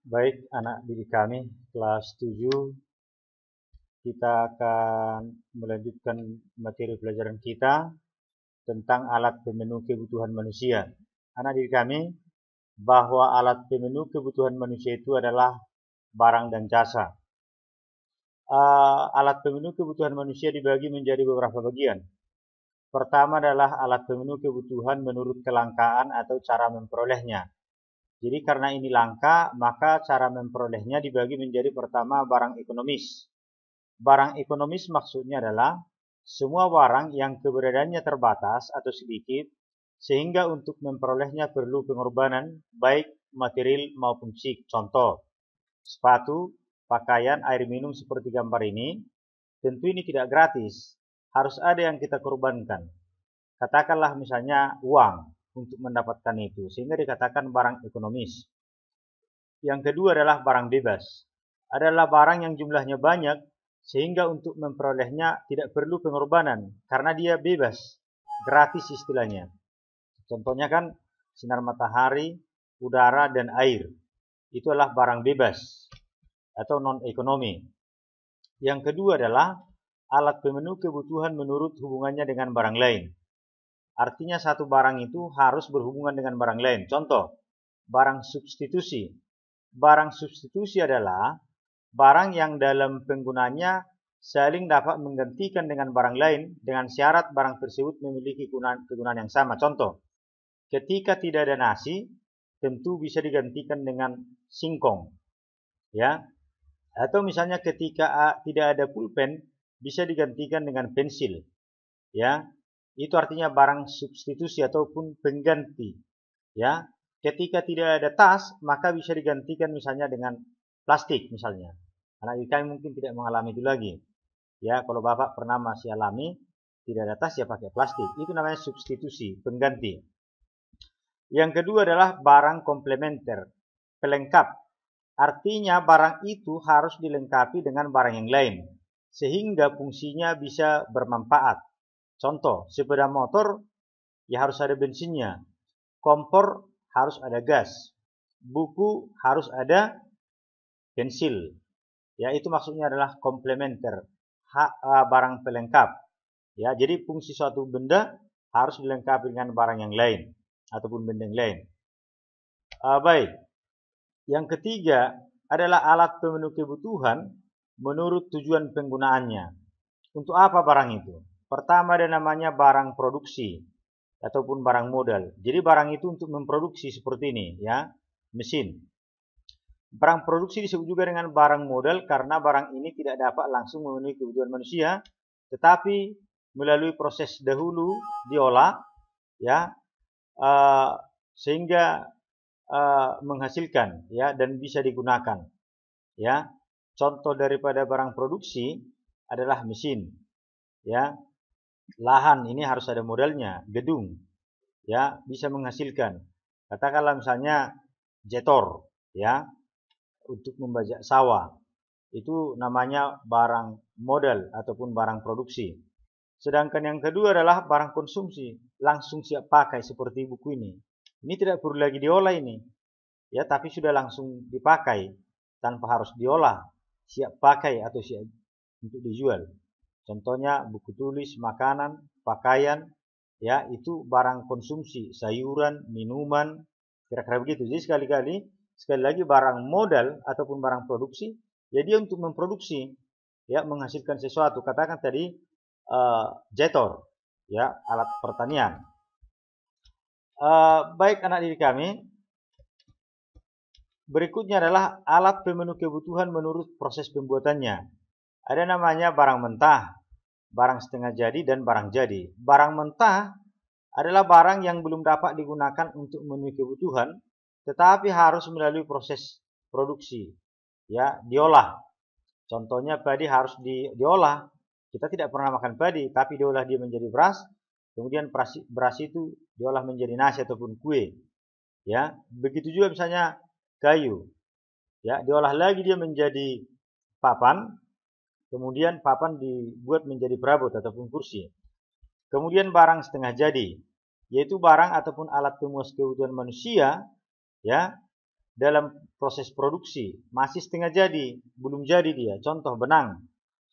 Baik, anak didik kami kelas 7, kita akan melanjutkan materi pelajaran kita tentang alat pemenuh kebutuhan manusia. Anak didik kami, bahwa alat pemenuh kebutuhan manusia itu adalah barang dan jasa. Alat pemenuh kebutuhan manusia dibagi menjadi beberapa bagian. Pertama adalah alat pemenuh kebutuhan menurut kelangkaan atau cara memperolehnya. Jadi karena ini langka, maka cara memperolehnya dibagi menjadi pertama barang ekonomis. Barang ekonomis maksudnya adalah semua barang yang keberadaannya terbatas atau sedikit, sehingga untuk memperolehnya perlu pengorbanan baik material maupun psikis. Contoh, sepatu, pakaian, air minum seperti gambar ini. Tentu ini tidak gratis, harus ada yang kita korbankan. Katakanlah misalnya uang untuk mendapatkan itu, sehingga dikatakan barang ekonomis. Yang kedua adalah barang bebas. Adalah barang yang jumlahnya banyak, sehingga untuk memperolehnya tidak perlu pengorbanan, karena dia bebas, gratis istilahnya. Contohnya kan sinar matahari, udara, dan air. Itu adalah barang bebas atau non-ekonomi. Yang kedua adalah alat pemenuh kebutuhan menurut hubungannya dengan barang lain. Artinya satu barang itu harus berhubungan dengan barang lain. Contoh, barang substitusi. Barang substitusi adalah barang yang dalam penggunaannya saling dapat menggantikan dengan barang lain dengan syarat barang tersebut memiliki kegunaan yang sama. Contoh, ketika tidak ada nasi, tentu bisa digantikan dengan singkong. Ya. Atau misalnya ketika tidak ada pulpen, bisa digantikan dengan pensil. Ya. Itu artinya barang substitusi ataupun pengganti. Ya, ketika tidak ada tas, maka bisa digantikan misalnya dengan plastik misalnya. Anak kami mungkin tidak mengalami itu lagi. Ya, kalau Bapak pernah masih alami, tidak ada tas ya pakai plastik. Itu namanya substitusi, pengganti. Yang kedua adalah barang komplementer, pelengkap. Artinya barang itu harus dilengkapi dengan barang yang lain, sehingga fungsinya bisa bermanfaat. Contoh, sepeda motor ya harus ada bensinnya, kompor harus ada gas, buku harus ada pensil. Ya, itu maksudnya adalah komplementer, barang pelengkap. Ya, jadi fungsi suatu benda harus dilengkapi dengan barang yang lain ataupun benda yang lain. Baik. Yang ketiga adalah alat pemenuh kebutuhan menurut tujuan penggunaannya. Untuk apa barang itu? Pertama ada namanya barang produksi ataupun barang modal. Jadi barang itu untuk memproduksi seperti ini, ya, mesin. Barang produksi disebut juga dengan barang modal karena barang ini tidak dapat langsung memenuhi kebutuhan manusia, tetapi melalui proses dahulu diolah, ya, sehingga menghasilkan, ya, dan bisa digunakan. Ya, contoh daripada barang produksi adalah mesin, ya. Lahan ini harus ada modalnya, gedung, ya, bisa menghasilkan. Katakanlah misalnya jetor, ya, untuk membajak sawah. Itu namanya barang modal ataupun barang produksi. Sedangkan yang kedua adalah barang konsumsi, langsung siap pakai seperti buku ini. Ini tidak perlu lagi diolah ini, ya, tapi sudah langsung dipakai tanpa harus diolah, siap pakai atau siap untuk dijual. Contohnya buku tulis, makanan, pakaian, ya, itu barang konsumsi, sayuran, minuman, kira-kira begitu. Jadi sekali lagi barang modal ataupun barang produksi, ya dia untuk memproduksi, ya, menghasilkan sesuatu. Katakan tadi jetor, ya, alat pertanian. Baik anak didik kami, berikutnya adalah alat pemenuh kebutuhan menurut proses pembuatannya. Ada namanya barang mentah, barang setengah jadi, dan barang jadi. Barang mentah adalah barang yang belum dapat digunakan untuk memenuhi kebutuhan, tetapi harus melalui proses produksi, ya, diolah. Contohnya padi harus diolah. Kita tidak pernah makan padi, tapi diolah dia menjadi beras. Kemudian beras itu diolah menjadi nasi ataupun kue. Ya, begitu juga misalnya kayu. Ya, diolah lagi dia menjadi papan. Kemudian papan dibuat menjadi perabot ataupun kursi. Kemudian barang setengah jadi, yaitu barang ataupun alat pemuas kebutuhan manusia, ya, dalam proses produksi masih setengah jadi, belum jadi dia. Contoh benang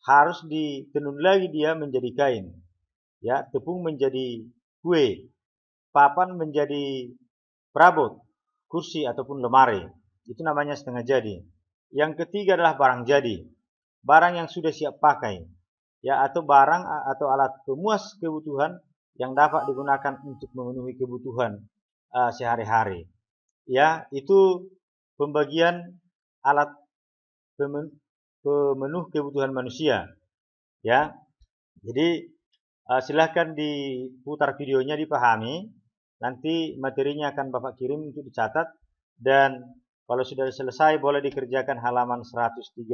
harus ditenun lagi dia menjadi kain. Ya, tepung menjadi kue, papan menjadi perabot, kursi ataupun lemari. Itu namanya setengah jadi. Yang ketiga adalah barang jadi. Barang yang sudah siap pakai. Ya, atau barang atau alat pemuas kebutuhan yang dapat digunakan untuk memenuhi kebutuhan sehari-hari. Ya, itu pembagian alat pemenuh kebutuhan manusia. Ya, jadi silahkan diputar videonya, dipahami. Nanti materinya akan Bapak kirim untuk dicatat. Dan kalau sudah selesai boleh dikerjakan halaman 138.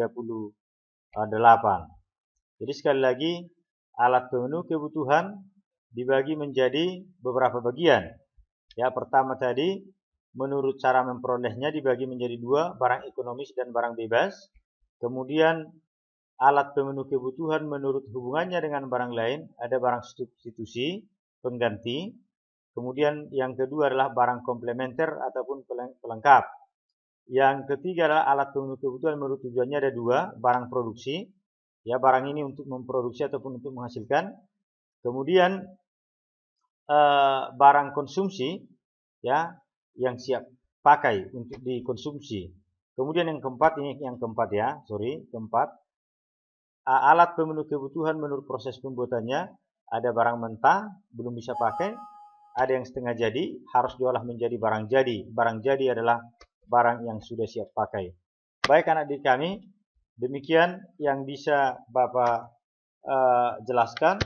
Jadi sekali lagi, alat pemenuh kebutuhan dibagi menjadi beberapa bagian. Ya, pertama tadi menurut cara memperolehnya dibagi menjadi dua, barang ekonomis dan barang bebas. Kemudian alat pemenuh kebutuhan menurut hubungannya dengan barang lain, ada barang substitusi, pengganti. Kemudian yang kedua adalah barang komplementer ataupun pelengkap. Yang ketiga adalah alat pemenuh kebutuhan menurut tujuannya ada dua, barang produksi. Ya, barang ini untuk memproduksi ataupun untuk menghasilkan. Kemudian barang konsumsi, ya, yang siap pakai untuk dikonsumsi. Kemudian yang keempat, ini yang keempat ya, keempat. Alat pemenuh kebutuhan menurut proses pembuatannya, ada barang mentah belum bisa pakai, ada yang setengah jadi harus diolah menjadi barang jadi. Barang jadi adalah barang yang sudah siap pakai. Baik anak didik kami, demikian yang bisa Bapak jelaskan,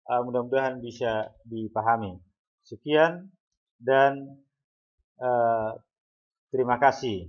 mudah-mudahan bisa dipahami. Sekian dan terima kasih.